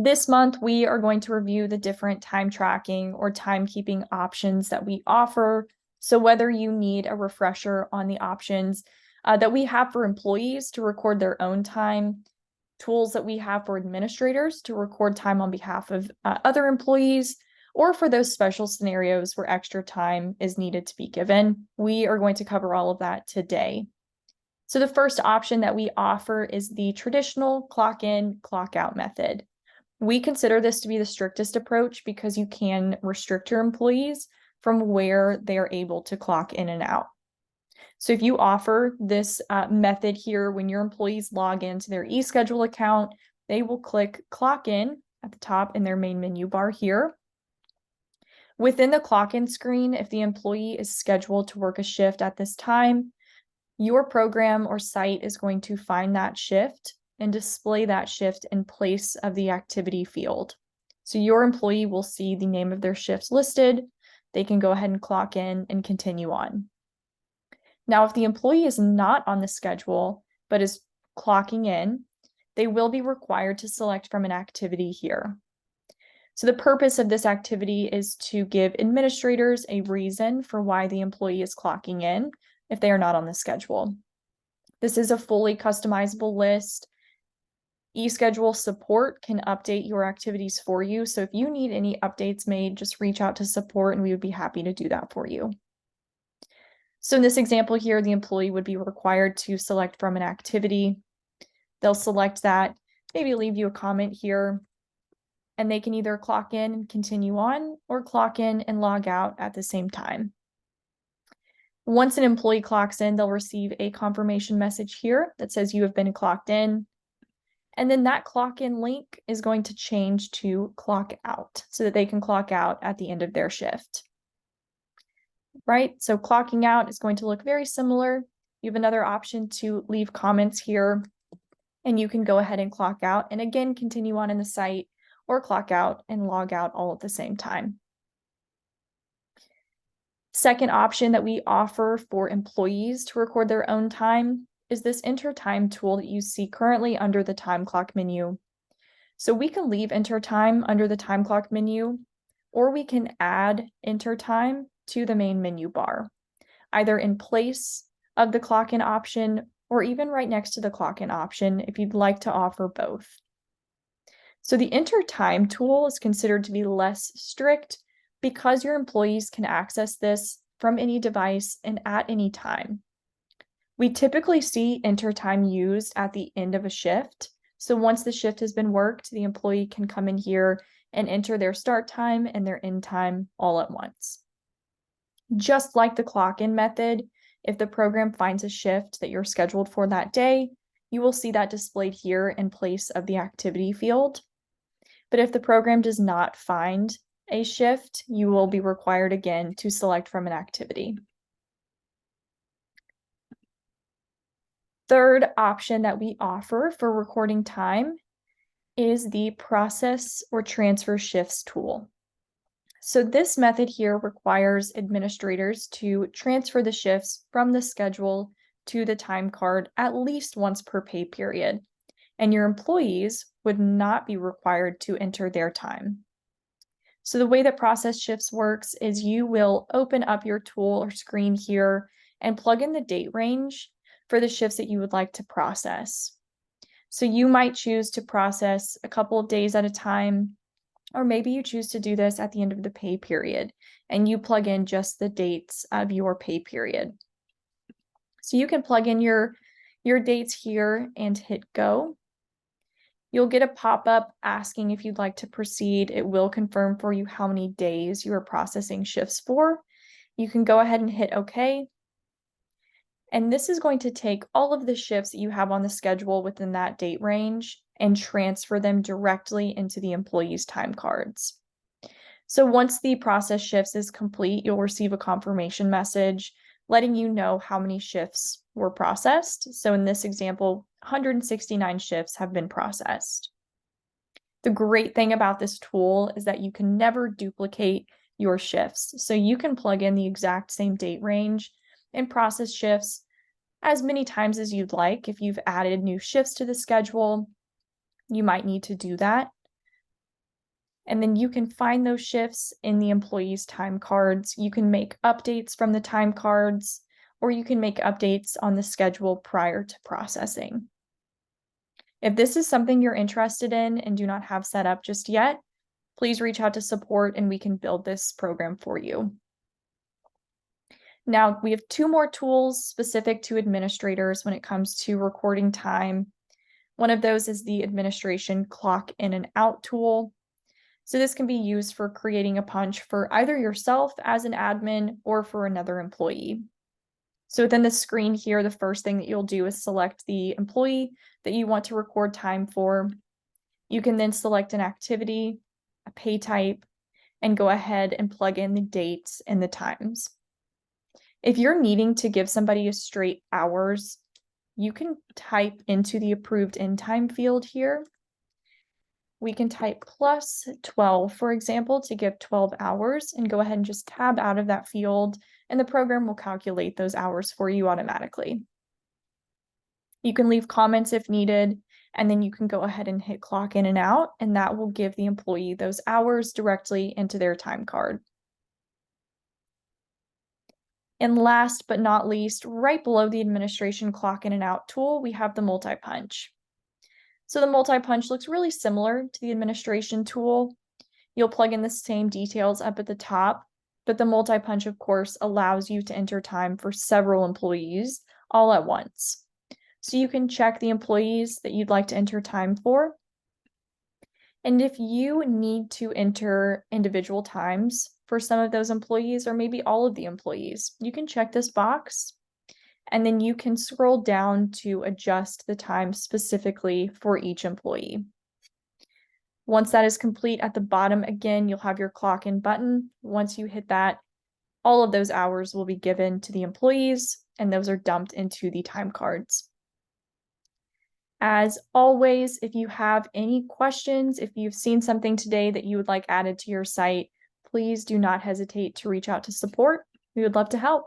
This month, we are going to review the different time tracking or timekeeping options that we offer. So whether you need a refresher on the options that we have for employees to record their own time, tools that we have for administrators to record time on behalf of other employees, or for those special scenarios where extra time is needed to be given, we are going to cover all of that today. So the first option that we offer is the traditional clock in, clock out method. We consider this to be the strictest approach because you can restrict your employees from where they are able to clock in and out. So if you offer this method here, when your employees log into their eSchedule account, they will click clock in at the top in their main menu bar here. Within the clock in screen, if the employee is scheduled to work a shift at this time, your program or site is going to find that shift and display that shift in place of the activity field. So your employee will see the name of their shift listed. They can go ahead and clock in and continue on. Now, if the employee is not on the schedule, but is clocking in, they will be required to select from an activity here. So the purpose of this activity is to give administrators a reason for why the employee is clocking in if they are not on the schedule. This is a fully customizable list. eSchedule support can update your activities for you. So if you need any updates made, just reach out to support and we would be happy to do that for you. So in this example here, the employee would be required to select from an activity. They'll select that, maybe leave you a comment here, and they can either clock in and continue on or clock in and log out at the same time. Once an employee clocks in, they'll receive a confirmation message here that says you have been clocked in. And then that clock in link is going to change to clock out so that they can clock out at the end of their shift. Right? So clocking out is going to look very similar. You have another option to leave comments here, and you can go ahead and clock out and again continue on in the site, or clock out and log out all at the same time. Second option that we offer for employees to record their own time is this enter time tool that you see currently under the time clock menu. So we can leave enter time under the time clock menu, or we can add enter time to the main menu bar, either in place of the clock in option or even right next to the clock in option if you'd like to offer both. So the enter time tool is considered to be less strict because your employees can access this from any device and at any time. We typically see enter time used at the end of a shift. So once the shift has been worked, the employee can come in here and enter their start time and their end time all at once. Just like the clock in method, if the program finds a shift that you're scheduled for that day, you will see that displayed here in place of the activity field. But if the program does not find a shift, you will be required again to select from an activity. Third option that we offer for recording time is the process or transfer shifts tool. So this method here requires administrators to transfer the shifts from the schedule to the time card at least once per pay period, and your employees would not be required to enter their time. So the way that process shifts works is you will open up your tool or screen here and plug in the date range for the shifts that you would like to process. So you might choose to process a couple of days at a time, or maybe you choose to do this at the end of the pay period and you plug in just the dates of your pay period. So you can plug in your dates here and hit go. You'll get a pop-up asking if you'd like to proceed. It will confirm for you how many days you are processing shifts for. You can go ahead and hit OK. And this is going to take all of the shifts that you have on the schedule within that date range and transfer them directly into the employee's time cards. So once the process shifts is complete, you'll receive a confirmation message letting you know how many shifts were processed. So in this example, 169 shifts have been processed. The great thing about this tool is that you can never duplicate your shifts. So you can plug in the exact same date range and process shifts as many times as you'd like. If you've added new shifts to the schedule, you might need to do that. And then you can find those shifts in the employee's time cards. You can make updates from the time cards, or you can make updates on the schedule prior to processing. If this is something you're interested in and do not have set up just yet, please reach out to support and we can build this program for you. Now, we have 2 more tools specific to administrators when it comes to recording time. One of those is the administration clock in and out tool. So this can be used for creating a punch for either yourself as an admin or for another employee. So within the screen here, the first thing that you'll do is select the employee that you want to record time for. You can then select an activity, a pay type, and go ahead and plug in the dates and the times. If you're needing to give somebody a straight hours, you can type into the approved end time field here. We can type plus 12, for example, to give 12 hours and go ahead and just tab out of that field, and the program will calculate those hours for you automatically. You can leave comments if needed, and then you can go ahead and hit clock in and out, and that will give the employee those hours directly into their time card. And last but not least, right below the administration clock in and out tool, we have the multi-punch. So the multi-punch looks really similar to the administration tool. You'll plug in the same details up at the top, but the multi-punch, of course, allows you to enter time for several employees all at once. So you can check the employees that you'd like to enter time for. And if you need to enter individual times for some of those employees, or maybe all of the employees, you can check this box, and then you can scroll down to adjust the time specifically for each employee. Once that is complete, at the bottom, again, you'll have your clock in button. Once you hit that, all of those hours will be given to the employees, and those are dumped into the time cards. As always, if you have any questions, if you've seen something today that you would like added to your site, please do not hesitate to reach out to support. We would love to help.